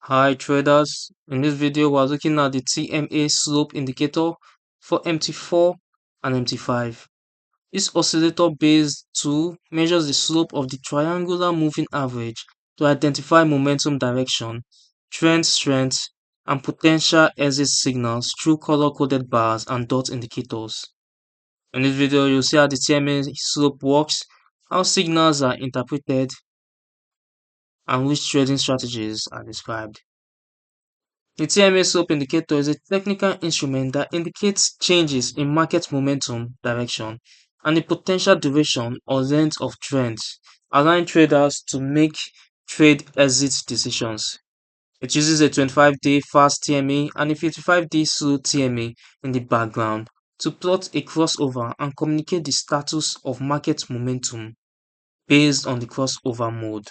Hi traders, in this video we're looking at the TMA Slope Indicator for MT4 and MT5. This oscillator based tool measures the slope of the triangular moving average to identify momentum direction, trend strength, and potential exit signals through color-coded bars and dot indicators. In this video you'll see how the TMA slope works, how signals are interpreted, and which trading strategies are described. The TMA slope indicator is a technical instrument that indicates changes in market momentum direction and the potential duration or length of trends, allowing traders to make trade exit decisions. It uses a 25-day fast TMA and a 55-day slow TMA in the background to plot a crossover and communicate the status of market momentum based on the crossover mode.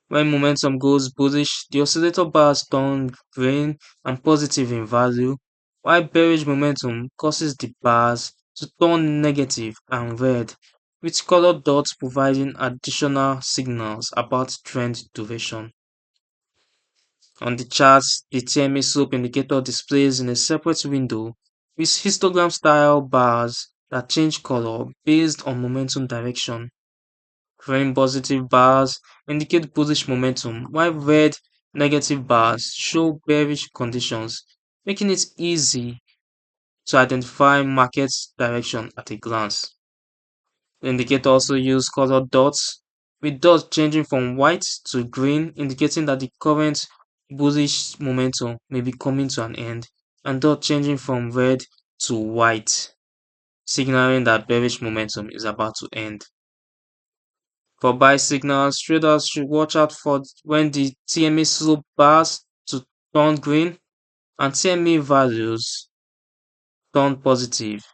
When momentum goes bullish, the oscillator bars turn green and positive in value, while bearish momentum causes the bars to turn negative and red, with colored dots providing additional signals about trend duration. On the charts, the TMA slope indicator displays in a separate window with histogram style bars that change color based on momentum direction. Green positive bars indicate bullish momentum, while red negative bars show bearish conditions, making it easy to identify market direction at a glance. The indicator also uses colored dots, with dots changing from white to green, indicating that the current bullish momentum may be coming to an end, and dots changing from red to white, signaling that bearish momentum is about to end. For buy signals, traders should watch out for when the TMA slope bars to turn green and TMA values turn positive.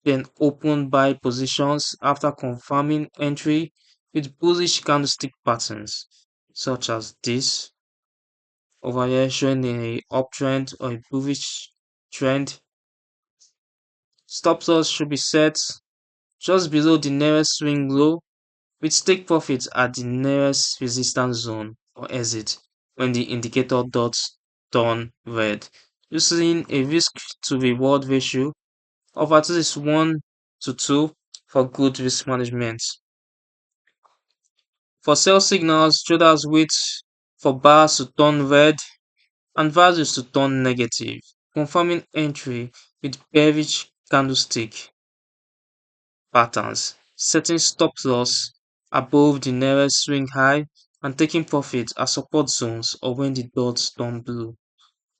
Then open buy positions after confirming entry with bullish candlestick patterns, such as this over here showing a uptrend or a bullish trend. Stop loss should be set just below the nearest swing low with take profits at the nearest resistance zone or exit when the indicator dots turn red, using a risk to reward ratio of at least 1 to 2 for good risk management. For sell signals, traders wait for bars to turn red and values to turn negative, confirming entry with bearish candlestick patterns, setting stop loss above the nearest swing high and taking profit at support zones or when the dots turn blue.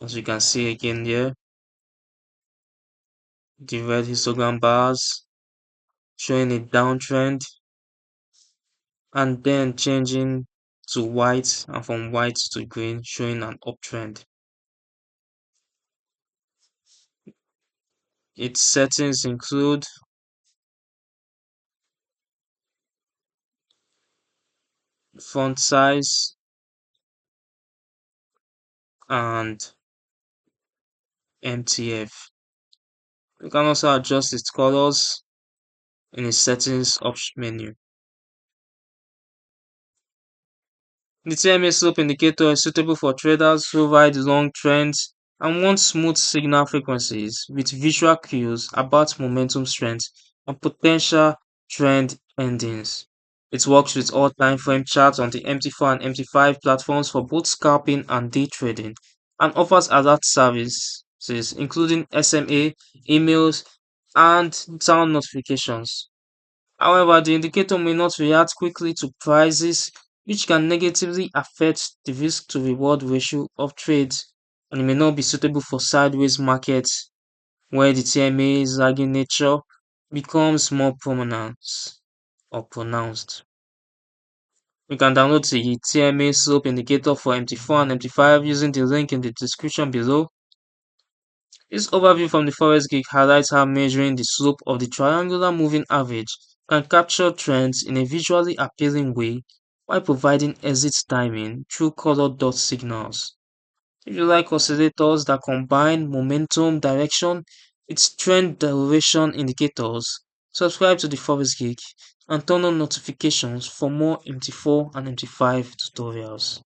As you can see again here, the red histogram bars showing a downtrend and then changing to white and from white to green showing an uptrend. Its settings include font size and MTF. You can also adjust its colors in the settings option menu. The TMA slope indicator is suitable for traders who ride long trends and want smooth signal frequencies with visual cues about momentum strength and potential trend endings. It works with all time frame charts on the MT4 and MT5 platforms for both scalping and day trading and offers alert services including SMA, emails, and sound notifications. However, the indicator may not react quickly to prices, which can negatively affect the risk to reward ratio of trades, and it may not be suitable for sideways markets where the TMA's lagging nature becomes more prominent or pronounced. You can download the TMA slope indicator for MT4 and MT5 using the link in the description below. This overview from the Forex Geek highlights how measuring the slope of the triangular moving average can capture trends in a visually appealing way while providing exit timing through colored dot signals. If you like oscillators that combine momentum direction with trend duration indicators, subscribe to the Forex Geek and turn on notifications for more MT4 and MT5 tutorials.